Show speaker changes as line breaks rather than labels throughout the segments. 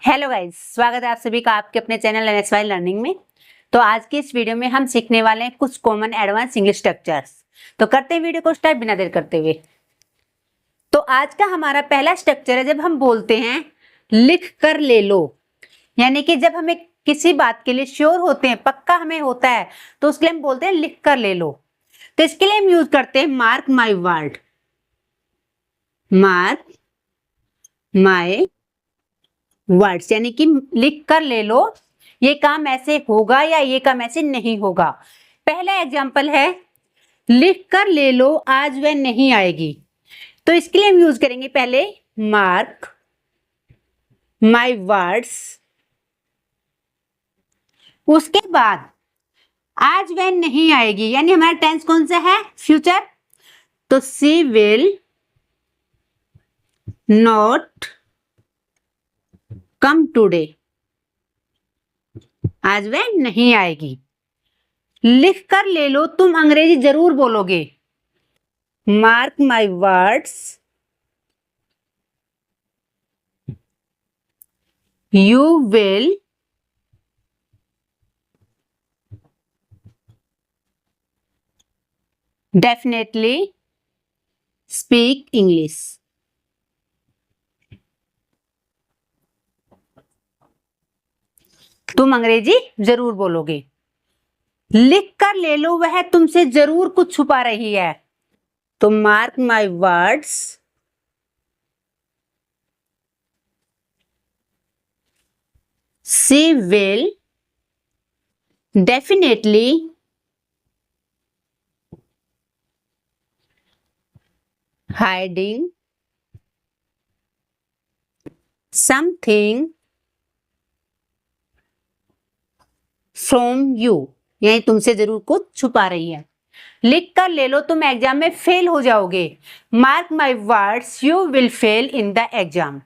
Hello guys, स्वागत है आप सभी का आपके अपने चैनल NSY लर्निंग में। तो आज की इस वीडियो में हम सीखने वाले हैं कुछ कॉमन एडवांस इंग्लिश स्ट्रक्चर्स। तो करते हैं वीडियो को स्टार्ट बिना देर करते हुए। तो आज का हमारा पहला स्ट्रक्चर है जब हम बोलते हैं लिख कर ले लो, यानी कि जब हमें किसी बात के लिए श्योर होते हैं, पक्का हमें होता है, तो उसके लिए हम बोलते हैं लिख कर ले लो। तो इसके लिए हम यूज करते हैं mark my word, mark my words, यानी कि लिख कर ले लो, ये काम ऐसे होगा या ये काम ऐसे नहीं होगा। पहला एग्जांपल है लिख कर ले लो आज वह नहीं आएगी। तो इसके लिए हम यूज करेंगे पहले मार्क माई वर्ड्स, उसके बाद आज वह नहीं आएगी, यानी हमारा टेंस कौन सा है, फ्यूचर। तो she will not come today, आज वह नहीं आएगी। लिख कर ले लो, तुम अंग्रेजी जरूर बोलोगे। Mark my words, you will definitely speak English. तुम अंग्रेजी जरूर बोलोगे। लिख कर ले लो, वह तुमसे जरूर कुछ छुपा रही है। तो mark my words, she will definitely hiding something from you, यानी तुमसे जरूर कुछ छुपा रही है। लिख कर ले लो, तुम एग्जाम में फेल हो जाओगे। Mark my words, you will fail in the exam.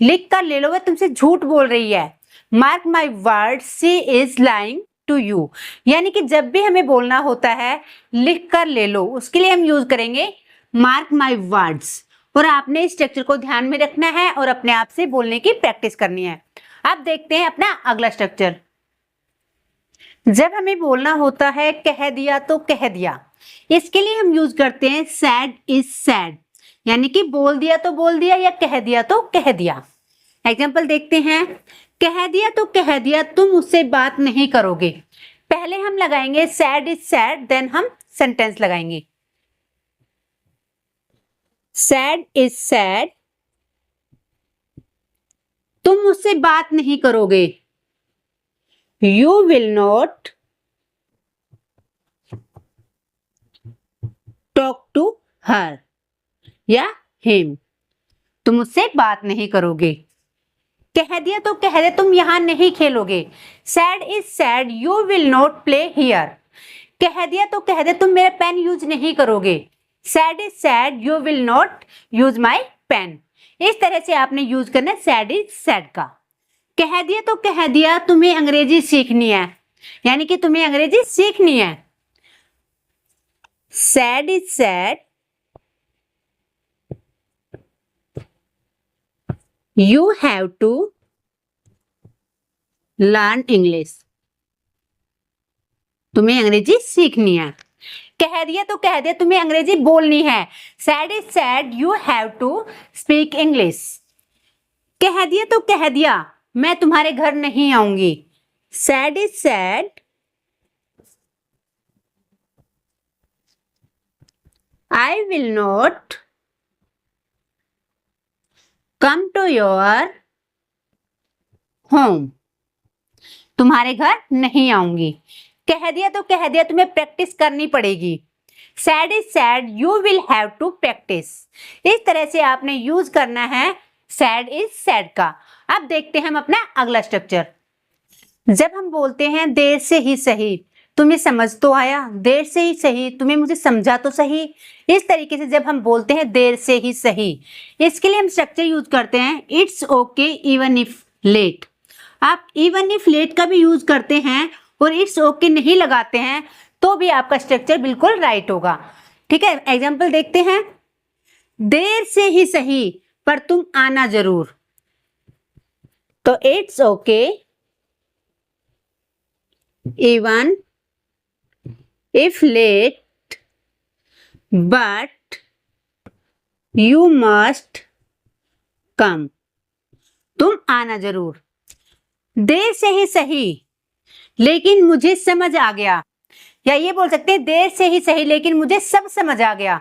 लिख कर ले लो, वह तुमसे झूठ बोल रही है। Mark my words, she is lying to you. यानी कि जब भी हमें बोलना होता है लिख कर ले लो, उसके लिए हम यूज करेंगे मार्क माई वर्ड्स। और आपने इस स्ट्रक्चर को ध्यान में रखना है और अपने आप से बोलने की प्रैक्टिस करनी है। अब देखते हैं अपना अगला स्ट्रक्चर। जब हमें बोलना होता है कह दिया तो कह दिया, इसके लिए हम यूज करते हैं सैड इज सैड, यानी कि बोल दिया तो बोल दिया या कह दिया तो कह दिया। एग्जाम्पल देखते हैं। कह दिया तो कह दिया, तुम उससे बात नहीं करोगे। पहले हम लगाएंगे सैड इज सैड, देन हम सेंटेंस लगाएंगे। सैड इज सैड, तुम उससे बात नहीं करोगे। You will not talk to her या him, तुम उससे बात नहीं करोगे। कह दिया तो कह दे, तुम यहां नहीं खेलोगे। Sad is sad, you will not play here। कह दिया तो कह दे, तुम मेरा पेन यूज नहीं करोगे। Sad is sad, you will not use my pen। इस तरह से आपने यूज करना है sad is sad का। कह दिया तो कह दिया, तुम्हें अंग्रेजी सीखनी है, यानी कि तुम्हें अंग्रेजी सीखनी है। Said is said, you have to learn English, तुम्हें अंग्रेजी सीखनी है। कह दिया तो कह दिया, तुम्हें अंग्रेजी बोलनी है। Said is said, you have to speak English. कह दिया तो कह दिया, मैं तुम्हारे घर नहीं आऊंगी। Said is said, I will not come to your home, तुम्हारे घर नहीं आऊंगी। कह दिया तो कह दिया, तुम्हें प्रैक्टिस करनी पड़ेगी। Said is said, you will have to practice. इस तरह से आपने यूज करना है सैड इज सैड का। अब देखते हैं हम अपना अगला स्ट्रक्चर। जब हम बोलते हैं देर से ही सही, तुम्हें समझ तो आया, देर से ही सही, तुम्हें मुझे समझा तो सही। इस तरीके से जब हम बोलते हैं देर से ही सही, इसके लिए हम स्ट्रक्चर यूज करते हैं it's okay even if late. आप इवन इफ लेट का भी यूज करते हैं और इट्स ओके नहीं लगाते हैं तो भी आपका स्ट्रक्चर बिल्कुल राइट होगा। ठीक है, एग्जाम्पल देखते हैं। देर से ही सही, पर तुम आना जरूर। तो it's okay even if late but you must come. तुम आना जरूर। देर से ही सही लेकिन मुझे समझ आ गया, या ये बोल सकते हैं देर से ही सही लेकिन मुझे सब समझ आ गया।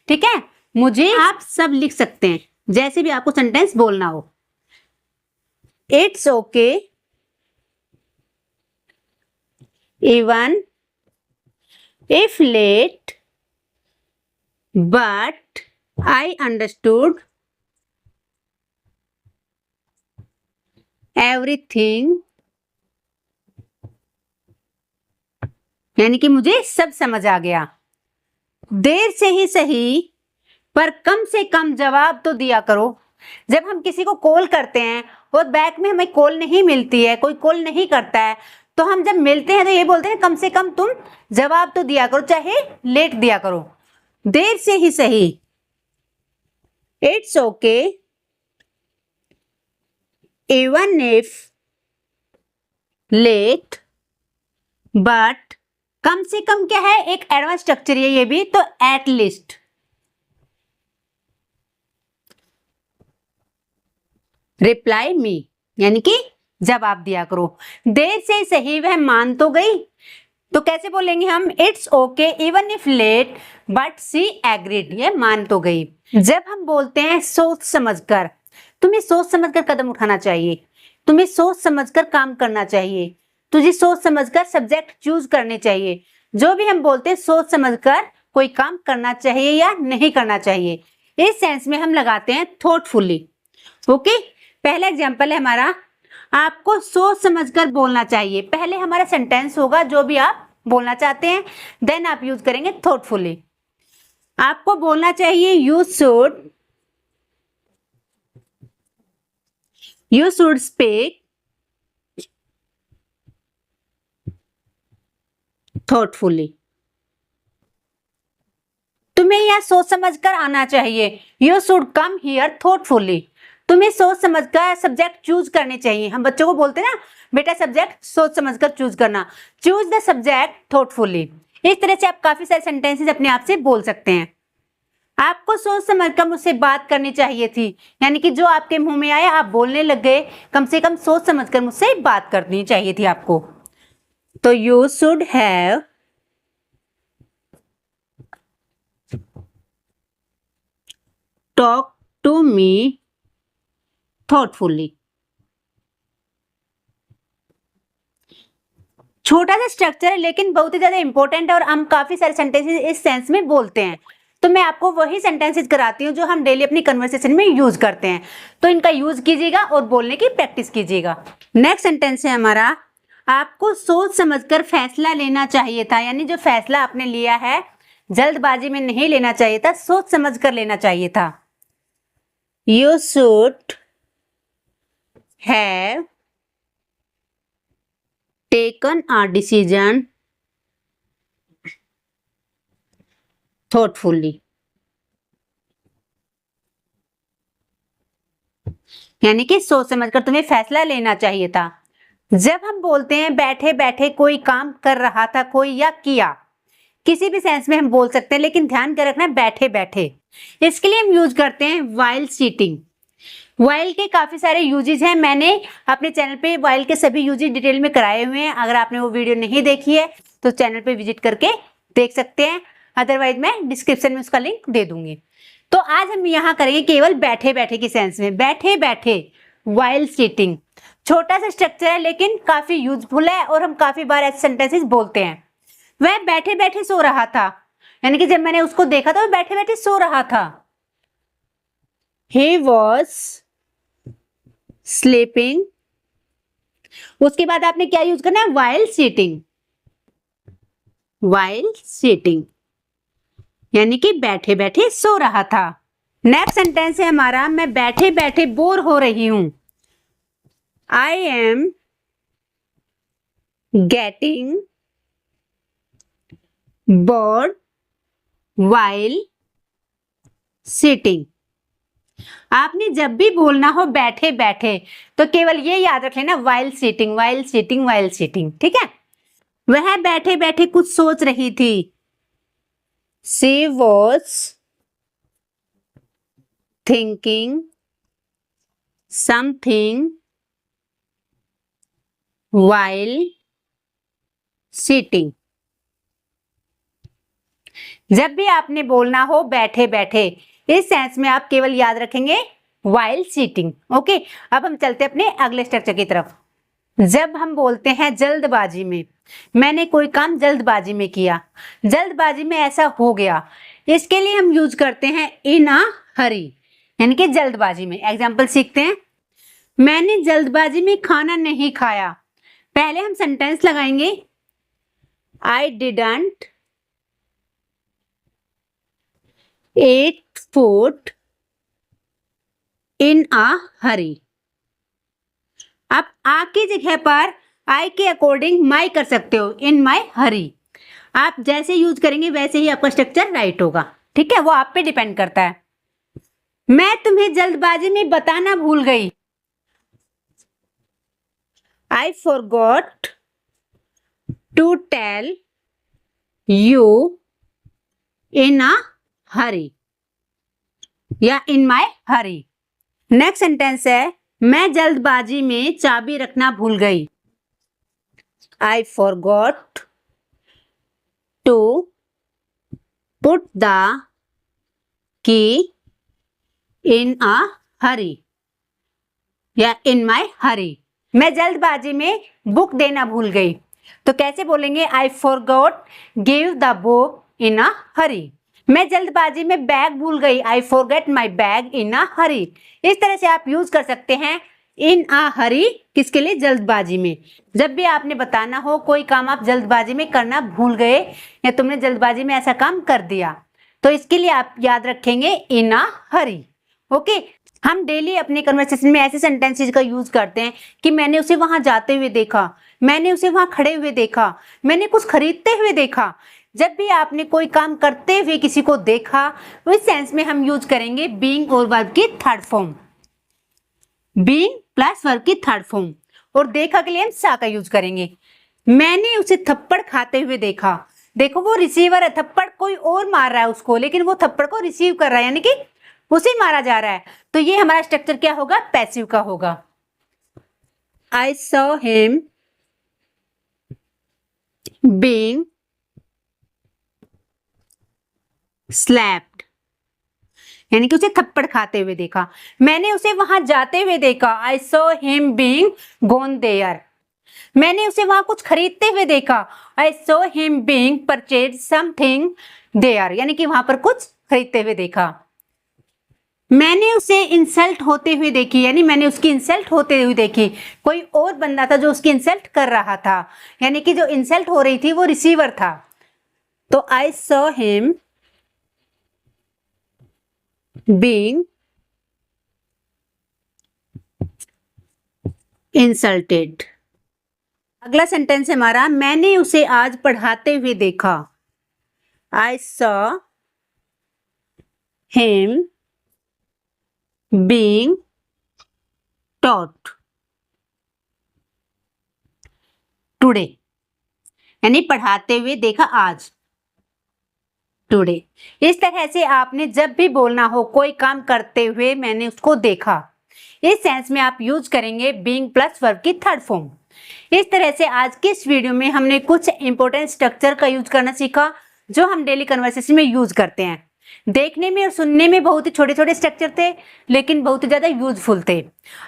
ठीक है, मुझे आप सब लिख सकते हैं जैसे भी आपको सेंटेंस बोलना हो। It's okay even if late but I understood everything, यानी कि मुझे सब समझ आ गया। देर से ही सही पर कम से कम जवाब तो दिया करो। जब हम किसी को कॉल करते हैं और बैक में हमें कॉल नहीं मिलती है, कोई कॉल नहीं करता है, तो हम जब मिलते हैं तो ये बोलते हैं कम से कम तुम जवाब तो दिया करो, चाहे लेट दिया करो। देर से ही सही। It's okay even if late but, कम से कम क्या है, एक एडवांस स्ट्रक्चर है ये भी, तो एट लीस्ट। रिप्लाई मी, यानी कि जवाब दिया करो। देर से सही वह मान तो गई, तो कैसे बोलेंगे हम, it's okay even if late but see agreed, ये मान तो गई। जब हम बोलते हैं सोच समझकर, तुम्हें सोच समझकर कदम उठाना चाहिए, तुम्हें सोच समझकर काम करना चाहिए, तुझे सोच समझकर सब्जेक्ट चूज करने चाहिए। जो भी हम बोलते हैं सोच समझकर कोई काम करना चाहिए या नहीं करना चाहिए, इस सेंस में हम लगाते हैं थॉटफुली। ओके, पहला एग्जांपल है हमारा, आपको सोच समझकर बोलना चाहिए। पहले हमारा सेंटेंस होगा जो भी आप बोलना चाहते हैं, देन आप यूज करेंगे थॉटफुली। आपको बोलना चाहिए यू शुड स्पीक थॉटफुली। तुम्हें यह सोच समझकर आना चाहिए, you should come here thoughtfully. तुम्हें सोच समझकर सब्जेक्ट चूज करने चाहिए। हम बच्चों को बोलते हैं ना, बेटा सब्जेक्ट सोच समझकर चूज करना, चूज द सब्जेक्ट थॉटफुली। इस तरह से आप काफी सारे सेंटेंसेस अपने आप से बोल सकते हैं। आपको सोच समझकर मुझसे बात करनी चाहिए थी, यानी कि जो आपके मुंह में आया आप बोलने लग गए, कम से कम सोच समझकर मुझसे बात करनी चाहिए थी आपको। तो you should have talk to me thoughtfully. छोटा सा स्ट्रक्चर है लेकिन बहुत ही ज्यादा इंपॉर्टेंट है, और हम काफी सारे सेंटेंसेस इस सेंस में बोलते हैं। तो मैं आपको वही सेंटेंसेस कराती हूँ जो हम डेली अपनी कन्वर्सेशन में यूज करते हैं, तो इनका यूज कीजिएगा और बोलने की प्रैक्टिस कीजिएगा। नेक्स्ट सेंटेंस है हमारा, आपको सोच समझकर फैसला लेना चाहिए था, यानी जो फैसला आपने लिया है जल्दबाजी में नहीं लेना चाहिए था, सोच समझकर लेना चाहिए था। You should have taken a decision thoughtfully, यानी कि सोच समझकर तुम्हें फैसला लेना चाहिए था। जब हम बोलते हैं बैठे बैठे कोई काम कर रहा था कोई, या किया, किसी भी सेंस में हम बोल सकते हैं, लेकिन ध्यान कर रखना है बैठे बैठे। इसके लिए हम यूज करते हैं while sitting। while के काफी सारे यूजेस हैं, मैंने अपने चैनल पे while के सभी यूजेस डिटेल में कराए हुए हैं। अगर आपने वो वीडियो नहीं देखी है तो चैनल पे विजिट करके देख सकते हैं, अदरवाइज मैं डिस्क्रिप्शन में उसका लिंक दे दूंगी। तो आज हम यहाँ करेंगे केवल बैठे बैठे के सेंस में, बैठे बैठे while sitting। छोटा सा स्ट्रक्चर है लेकिन काफी यूजफुल है, और हम काफी बार ऐसे सेंटेंसेस बोलते हैं। वह बैठे बैठे सो रहा था, यानी कि जब मैंने उसको देखा था वो बैठे बैठे सो रहा था। He was sleeping। उसके बाद आपने क्या यूज करना है, while sitting। while sitting यानी कि बैठे बैठे सो रहा था। नेक्स्ट सेंटेंस है हमारा, मैं बैठे बैठे बोर हो रही हूं। I am getting bored while sitting। आपने जब भी बोलना हो बैठे बैठे तो केवल ये याद रख लेना, while sitting while sitting while sitting, ठीक है। वह बैठे बैठे कुछ सोच रही थी। She was thinking something while sitting। जब भी आपने बोलना हो बैठे बैठे, इस सेंस में आप केवल याद रखेंगे while sitting। ओके, अब हम चलते हैं अपने अगले स्ट्रक्चर की तरफ। जब हम बोलते हैं जल्दबाजी में, मैंने कोई काम जल्दबाजी में किया, जल्दबाजी में ऐसा हो गया, इसके लिए हम यूज करते हैं इन अ हरी, यानी कि जल्दबाजी में। एग्जाम्पल सीखते हैं। मैंने जल्दबाजी में खाना नहीं खाया। पहले हम सेंटेंस लगाएंगे, I didn't eat food in a हरी। आप आ की जगह पर आई के अकॉर्डिंग माई कर सकते हो, इन माई हरी। आप जैसे यूज करेंगे वैसे ही आपका स्ट्रक्चर राइट होगा, ठीक है, वो आप पे डिपेंड करता है। मैं तुम्हें जल्दबाजी में बताना भूल गई। I forgot to tell you in a hurry या in my Hari. Next sentence है, मैं जल्दबाजी में चाबी रखना भूल गई। I forgot to put the key in a hurry या in my hurry। मैं जल्दबाजी में बुक देना भूल गई, तो कैसे बोलेंगे, I forgot give the book in a hurry। मैं जल्दबाजी में बैग भूल गई, I forget my bag in a hurry। इस तरह से आप यूज कर सकते हैं इन अ हरी, किसके लिए, जल्दबाजी में। जब भी आपने बताना हो कोई काम आप जल्दबाजी में करना भूल गए या तुमने जल्दबाजी में ऐसा काम कर दिया, तो इसके लिए आप याद रखेंगे इन अ हरी। ओके, हम डेली अपने कन्वर्सेशन में ऐसे सेंटेंसेस का यूज करते हैं कि मैंने उसे वहां जाते हुए देखा, मैंने उसे वहां खड़े हुए देखा, मैंने कुछ खरीदते हुए देखा। जब भी आपने कोई काम करते हुए किसी को देखा, उस सेंस में हम यूज करेंगे बीइंग और वर्ब की third form, being plus verb की थर्ड फॉर्म। और देखा के लिए हम सा का यूज करेंगे। मैंने उसे थप्पड़ खाते हुए देखा। देखो वो रिसीवर है, थप्पड़ कोई और मार रहा है उसको, लेकिन वो थप्पड़ को रिसीव कर रहा है, यानी कि उसे मारा जा रहा है। तो ये हमारा स्ट्रक्चर क्या होगा, पैसिव का होगा। आई सॉ हिम बीइंग स्लैप्ड, यानी कि उसे थप्पड़ खाते हुए देखा। मैंने उसे वहां जाते हुए देखा, I saw him being gone there. मैंने उसे वहां कुछ खरीदते हुए देखा, I saw him being purchase something there, यानी कि वहां पर कुछ खरीदते हुए देखा। मैंने उसे इंसल्ट होते हुए देखी, यानी मैंने उसकी इंसल्ट होते हुए देखी। कोई और बंदा था जो उसकी इंसल्ट कर रहा था, यानी कि जो इंसल्ट हो रही थी वो रिसीवर था। तो आई सॉ हिम being insulted। अगला सेंटेंस है हमारा, मैंने उसे आज पढ़ाते हुए देखा। I saw him being taught today, यानी पढ़ाते हुए देखा आज, टुडे। इस तरह से आपने जब भी बोलना हो कोई काम करते हुए मैंने उसको देखा, इस सेंस में आप यूज करेंगे बीइंग प्लस वर्ब की थर्ड फॉर्म। इस तरह से आज की इस वीडियो में हमने कुछ इंपॉर्टेंट स्ट्रक्चर का यूज करना सीखा जो हम डेली कन्वर्सेशन में यूज करते हैं। देखने में और सुनने में बहुत ही छोटे छोटे स्ट्रक्चर थे, लेकिन बहुत ही ज्यादा यूजफुल थे।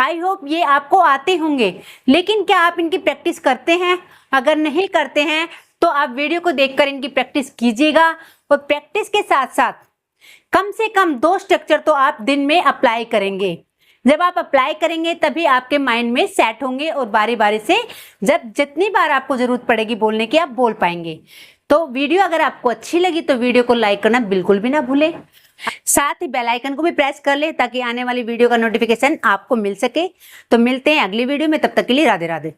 आई होप ये आपको आते होंगे, लेकिन क्या आप इनकी प्रैक्टिस करते हैं? अगर नहीं करते हैं तो आप वीडियो को देखकर इनकी प्रैक्टिस कीजिएगा, और प्रैक्टिस के साथ साथ कम से कम 2 स्ट्रक्चर तो आप दिन में अप्लाई करेंगे। जब आप अप्लाई करेंगे तभी आपके माइंड में सेट होंगे, और बारी बारी से जब जितनी बार आपको जरूरत पड़ेगी बोलने की, आप बोल पाएंगे। तो वीडियो अगर आपको अच्छी लगी तो वीडियो को लाइक करना बिल्कुल भी ना भूलें। साथ ही बेल आइकन को भी प्रेस कर ले ताकि आने वाली वीडियो का नोटिफिकेशन आपको मिल सके। तो मिलते हैं अगली वीडियो में, तब तक के लिए राधे राधे।